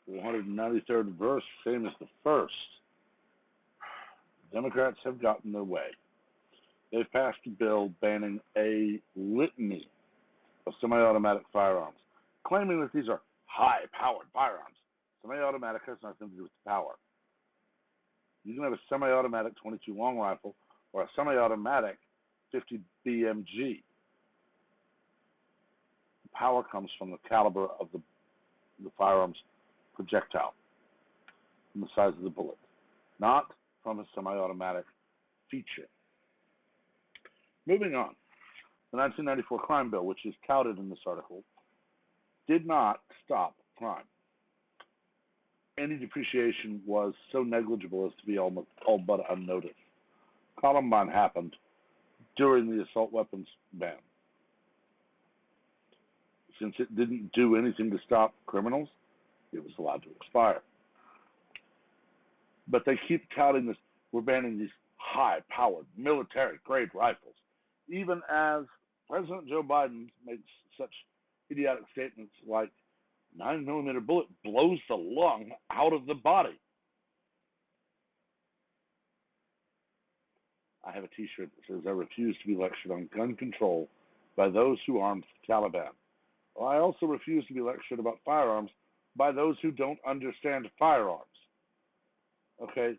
The 193rd verse, same as the first. Democrats have gotten their way. They've passed a bill banning a litany of semi-automatic firearms, claiming that these are high-powered firearms. Semi-automatic has nothing to do with the power. You can have a semi-automatic 22 long rifle or a semi-automatic 50 BMG. The power comes from the caliber of the firearm's projectile, from the size of the bullet, not from a semi-automatic feature. Moving on, the 1994 crime bill, which is touted in this article, did not stop crime. Any depreciation was so negligible as to be almost all but unnoticed. Columbine happened during the assault weapons ban. Since it didn't do anything to stop criminals, it was allowed to expire. But they keep touting this, we're banning these high-powered military-grade rifles, even as President Joe Biden makes such idiotic statements like 9mm bullet blows the lung out of the body. I have a t-shirt that says, I refuse to be lectured on gun control by those who armed the Taliban. Well, I also refuse to be lectured about firearms by those who don't understand firearms. Okay?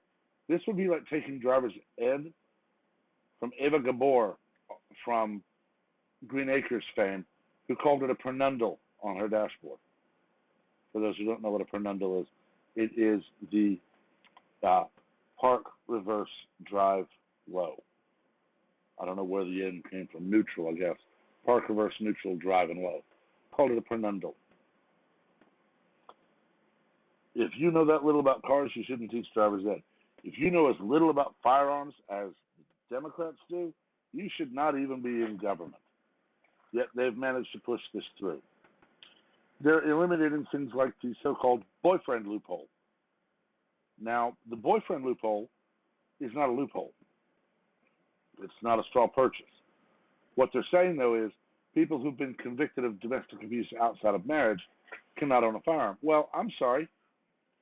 This would be like taking driver's ed from Eva Gabor from Green Acres fame, who called it a pernundle on her dashboard. For those who don't know what a pernundle is, it is the park, reverse, drive, low. I don't know where the end came from. Neutral, I guess. Park, reverse, neutral, drive, and low. Called it a pernundle. If you know that little about cars, you shouldn't teach driver's ed. If you know as little about firearms as the Democrats do, you should not even be in government. Yet they've managed to push this through. They're eliminating things like the so-called boyfriend loophole. Now, the boyfriend loophole is not a loophole. It's not a straw purchase. What they're saying, though, is people who've been convicted of domestic abuse outside of marriage cannot own a firearm. Well, I'm sorry.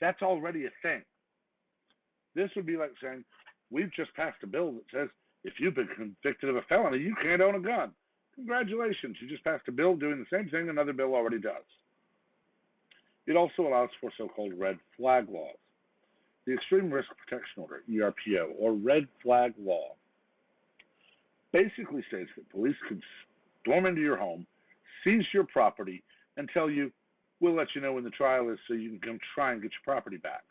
That's already a thing. This would be like saying, we've just passed a bill that says if you've been convicted of a felony, you can't own a gun. Congratulations, you just passed a bill doing the same thing another bill already does. It also allows for so-called red flag laws. The Extreme Risk Protection Order, ERPO, or red flag law, basically states that police can storm into your home, seize your property, and tell you, we'll let you know when the trial is so you can come try and get your property back.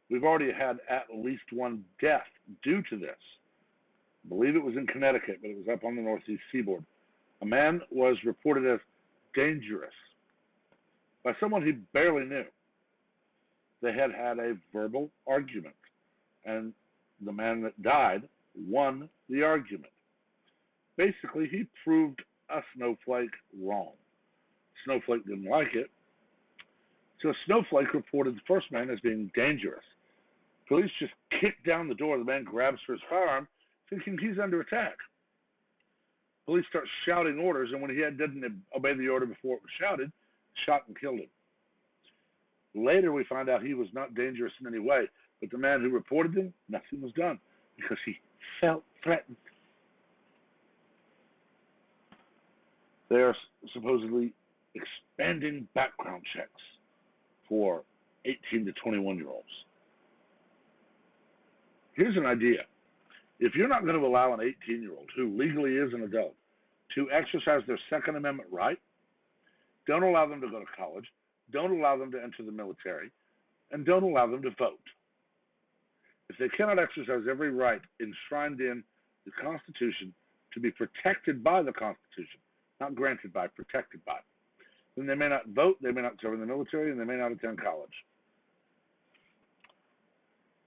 We've already had at least one death due to this. I believe it was in Connecticut, but it was up on the northeast seaboard. A man was reported as dangerous by someone he barely knew. They had had a verbal argument, and the man that died won the argument. Basically, he proved a snowflake wrong. Snowflake didn't like it, so Snowflake reported the first man as being dangerous. Police just kick down the door. The man grabs for his firearm, thinking he's under attack. Police start shouting orders, and when he didn't obey the order before it was shouted, shot and killed him. Later, we find out he was not dangerous in any way, but the man who reported him, nothing was done because he felt threatened. They are supposedly expanding background checks for 18 to 21-year-olds. Here's an idea. If you're not going to allow an 18-year-old who legally is an adult to exercise their Second Amendment right, don't allow them to go to college, don't allow them to enter the military, and don't allow them to vote. If they cannot exercise every right enshrined in the Constitution to be protected by the Constitution, not granted by, protected by, then they may not vote, they may not serve in the military, and they may not attend college.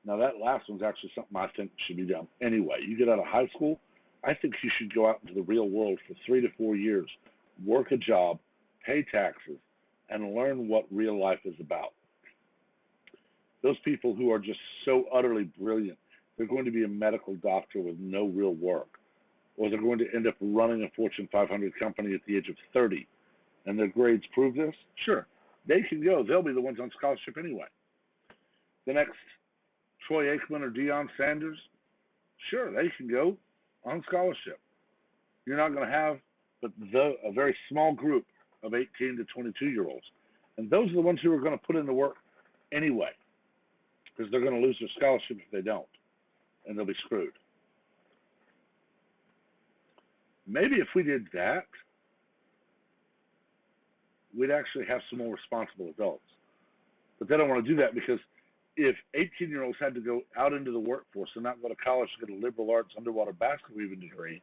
Now, that last one's actually something I think should be done anyway. You get out of high school, I think you should go out into the real world for 3 to 4 years, work a job, pay taxes, and learn what real life is about. Those people who are just so utterly brilliant, they're going to be a medical doctor with no real work, or they're going to end up running a Fortune 500 company at the age of 30, and their grades prove this? Sure. They can go. They'll be the ones on scholarship anyway. The next Troy Aikman or Deion Sanders, sure, they can go on scholarship. You're not going to have but a very small group of 18 to 22-year-olds. And those are the ones who are going to put in the work anyway, because they're going to lose their scholarship if they don't, and they'll be screwed. Maybe if we did that, we'd actually have some more responsible adults. But they don't want to do that, because if 18-year-olds had to go out into the workforce and not go to college to get a liberal arts underwater basket weaving degree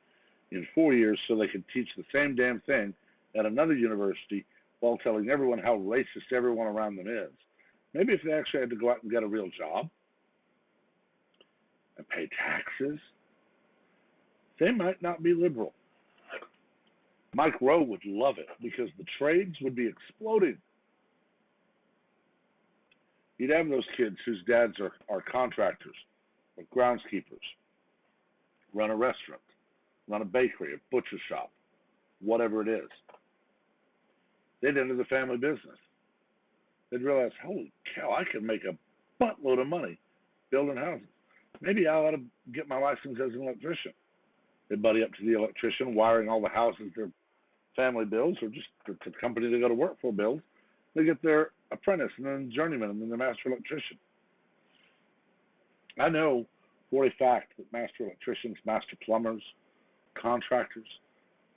in 4 years so they could teach the same damn thing at another university while telling everyone how racist everyone around them is, maybe if they actually had to go out and get a real job and pay taxes, they might not be liberal. Mike Rowe would love it, because the trades would be exploding. You'd have those kids whose dads are contractors or groundskeepers, run a restaurant, run a bakery, a butcher shop, whatever it is. They'd enter the family business. They'd realize, holy cow, I can make a buttload of money building houses. Maybe I ought to get my license as an electrician. They'd buddy up to the electrician, wiring all the houses their family builds, or just the company they go to work for builds. They get their apprentice, and then journeyman, and then the master electrician. I know for a fact that master electricians, master plumbers, contractors,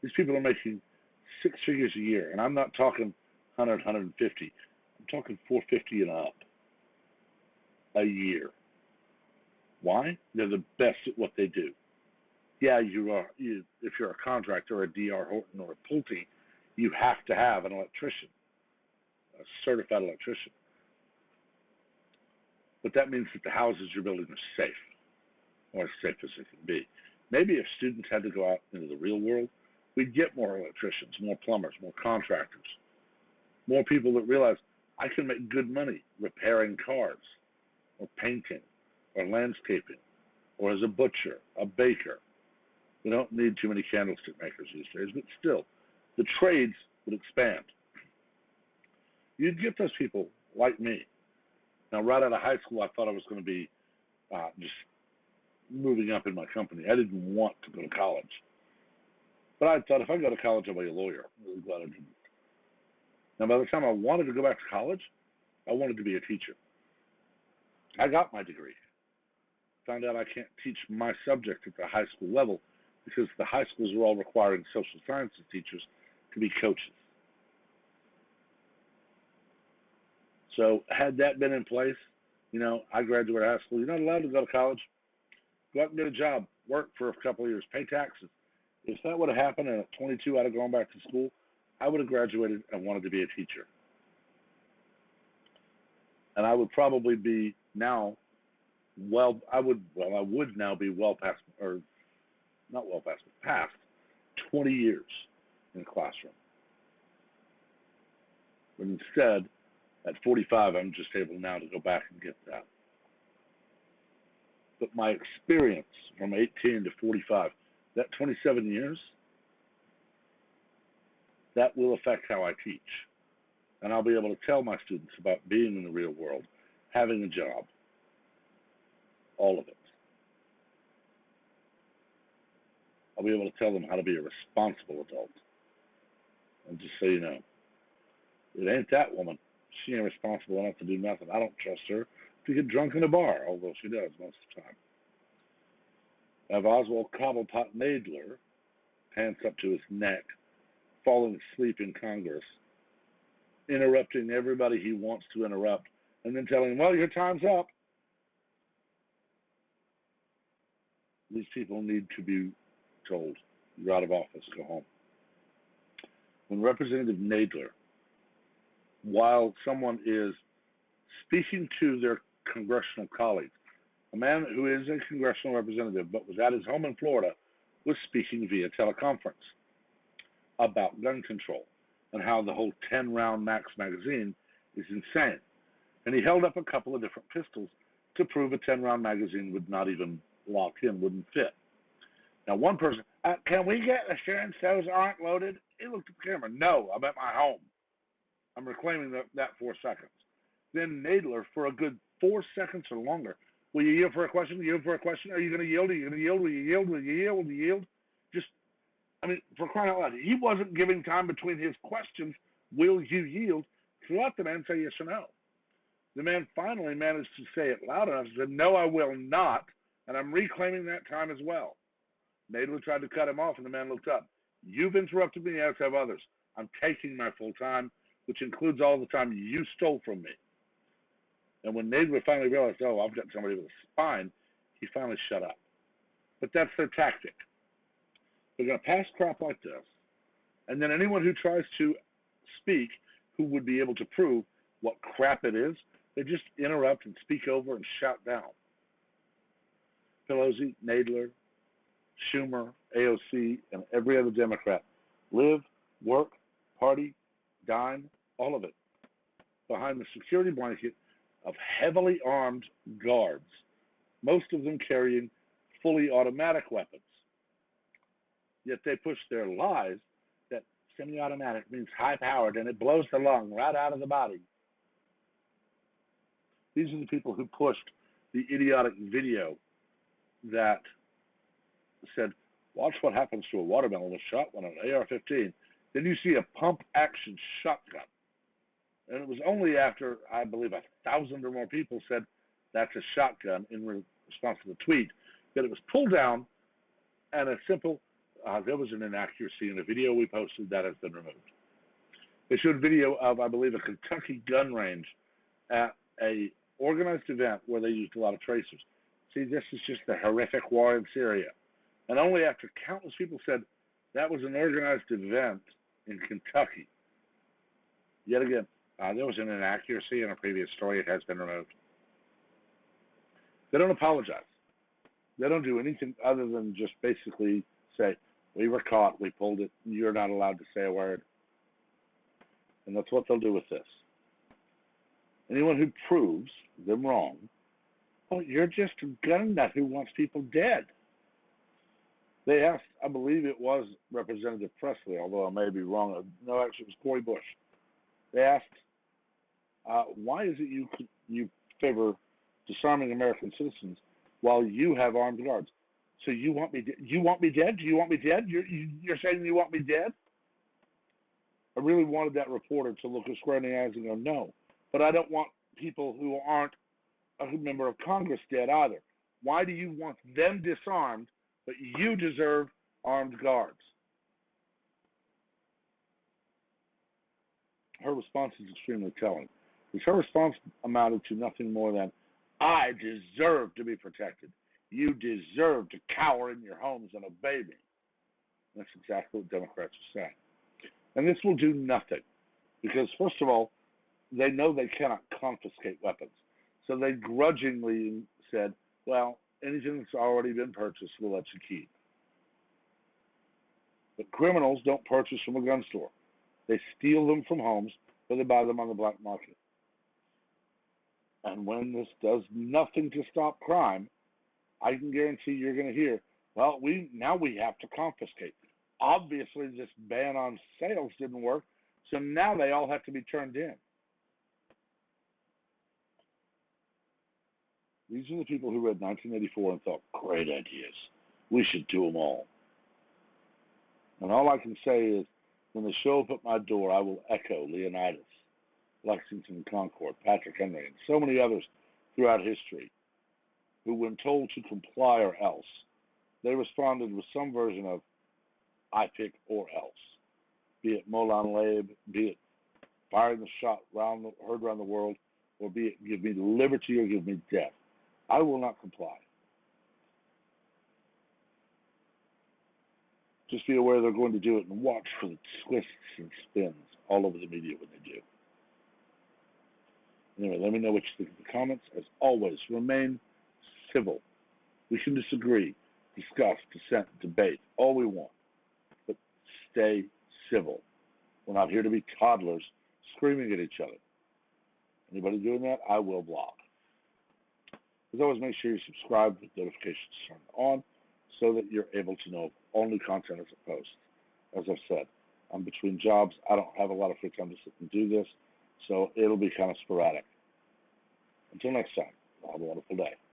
these people are making 6 figures a year, and I'm not talking 100, 150. I'm talking 450 and up a year. Why? They're the best at what they do. Yeah, if you're a contractor, a D.R. Horton or a Pulte, you have to have an electrician, a certified electrician. But that means that the houses you're building are safe, or as safe as they can be. Maybe if students had to go out into the real world, we'd get more electricians, more plumbers, more contractors, more people that realize I can make good money repairing cars, or painting, or landscaping, or as a butcher, a baker. We don't need too many candlestick makers these days, but still, the trades would expand. You'd get those people like me. Now, right out of high school, I thought I was going to be just moving up in my company. I didn't want to go to college. But I thought if I go to college, I'll be a lawyer. I'm really glad I didn't. Now, by the time I wanted to go back to college, I wanted to be a teacher. I got my degree. Found out I can't teach my subject at the high school level, because the high schools are all requiring social sciences teachers to be coaches. So had that been in place, I graduated high school. You're not allowed to go to college. Go out and get a job, work for a couple of years, pay taxes. If that would have happened and at 22 I'd have gone back to school, I would have graduated and wanted to be a teacher. And I would probably be now, I would now be well past, or not well past, but past 20 years in a classroom. But instead, at 45, I'm just able now to go back and get that. But my experience from 18 to 45, that 27 years, that will affect how I teach. And I'll be able to tell my students about being in the real world, having a job, all of it. I'll be able to tell them how to be a responsible adult. And just so you know, it ain't that woman. She ain't responsible enough to do nothing. I don't trust her to get drunk in a bar, although she does most of the time. I have Oswald Cobblepot Nadler, pants up to his neck, falling asleep in Congress, interrupting everybody he wants to interrupt, and then telling him, well, your time's up. These people need to be told, you're out of office, go home. When Representative Nadler, while someone is speaking to their congressional colleagues, a man who is a congressional representative but was at his home in Florida, was speaking via teleconference about gun control and how the whole 10-round max magazine is insane. And he held up a couple of different pistols to prove a 10-round magazine would not even lock in, wouldn't fit. Now, one person, can we get assurance those aren't loaded? He looked at the camera. No, I'm at my home. I'm reclaiming that 4 seconds. Then Nadler, for a good 4 seconds or longer, will you yield for a question? Yield for a question? Are you going to yield? Are you going to yield? Will you yield? Will you yield? Will you yield? Just, I mean, for crying out loud, he wasn't giving time between his questions. Will you yield? To let the man say yes or no. The man finally managed to say it loud enough and said, no, I will not, and I'm reclaiming that time as well. Nadler tried to cut him off, and the man looked up. You've interrupted me, as have others. I'm taking my full time, which includes all the time you stole from me. And when Nadler finally realized, oh, I've got somebody with a spine, he finally shut up. But that's their tactic. They're going to pass crap like this, and then anyone who tries to speak who would be able to prove what crap it is, they just interrupt and speak over and shout down. Pelosi, Nadler, Schumer, AOC, and every other Democrat live, work, party, dine, all of it, behind the security blanket of heavily armed guards, most of them carrying fully automatic weapons. Yet they push their lies that semi-automatic means high-powered and it blows the lung right out of the body. These are the people who pushed the idiotic video that said, watch what happens to a watermelon with shotgun on an AR-15. Then you see a pump-action shotgun. And it was only after, I believe, 1,000 or more people said, that's a shotgun in response to the tweet, that it was pulled down, and a simple, there was an inaccuracy in a video we posted that has been removed. They showed video of, I believe, a Kentucky gun range at a organized event where they used a lot of tracers. See, this is just the horrific war in Syria. And only after countless people said that was an organized event in Kentucky. Yet again, there was an inaccuracy in a previous story. It has been removed. They don't apologize. They don't do anything other than just basically say, we were caught, we pulled it, you're not allowed to say a word. And that's what they'll do with this. Anyone who proves them wrong, oh, you're just a gun nut who wants people dead. They asked, I believe it was Representative Presley, although I may be wrong. No, actually it was Cori Bush. They asked, why is it you favor disarming American citizens while you have armed guards? So you want me dead? You want me dead? Do you want me dead? You're saying you want me dead? I really wanted that reporter to look her square in the eyes and go, no. But I don't want people who aren't a member of Congress dead either. Why do you want them disarmed, but you deserve armed guards? Her response is extremely telling. Because her response amounted to nothing more than, I deserve to be protected. You deserve to cower in your homes and obey me. That's exactly what Democrats are saying. And this will do nothing. Because, first of all, they know they cannot confiscate weapons. So they grudgingly said, well, anything that's already been purchased, we'll let you keep. But criminals don't purchase from a gun store. They steal them from homes, or they buy them on the black market. And when this does nothing to stop crime, I can guarantee you're going to hear, well, now we have to confiscate. Obviously, this ban on sales didn't work, so now they all have to be turned in. These are the people who read 1984 and thought, great ideas. We should do them all. And all I can say is, when they show up at my door, I will echo Leonidas, Lexington Concord, Patrick Henry, and so many others throughout history who, when told to comply or else, they responded with some version of, I pick or else. Be it Molon Labe, be it firing the shot heard around the world, or be it give me liberty or give me death. I will not comply. Just be aware they're going to do it and watch for the twists and spins all over the media when they do. Anyway, let me know what you think in the comments. As always, remain civil. We can disagree, discuss, dissent, debate, all we want. But stay civil. We're not here to be toddlers screaming at each other. Anybody doing that, I will block. As always, make sure you subscribe with notifications turned on so that you're able to know of all new content as it posts. As I've said, I'm between jobs. I don't have a lot of free time to sit and do this. So it'll be kind of sporadic. Until next time, have a wonderful day.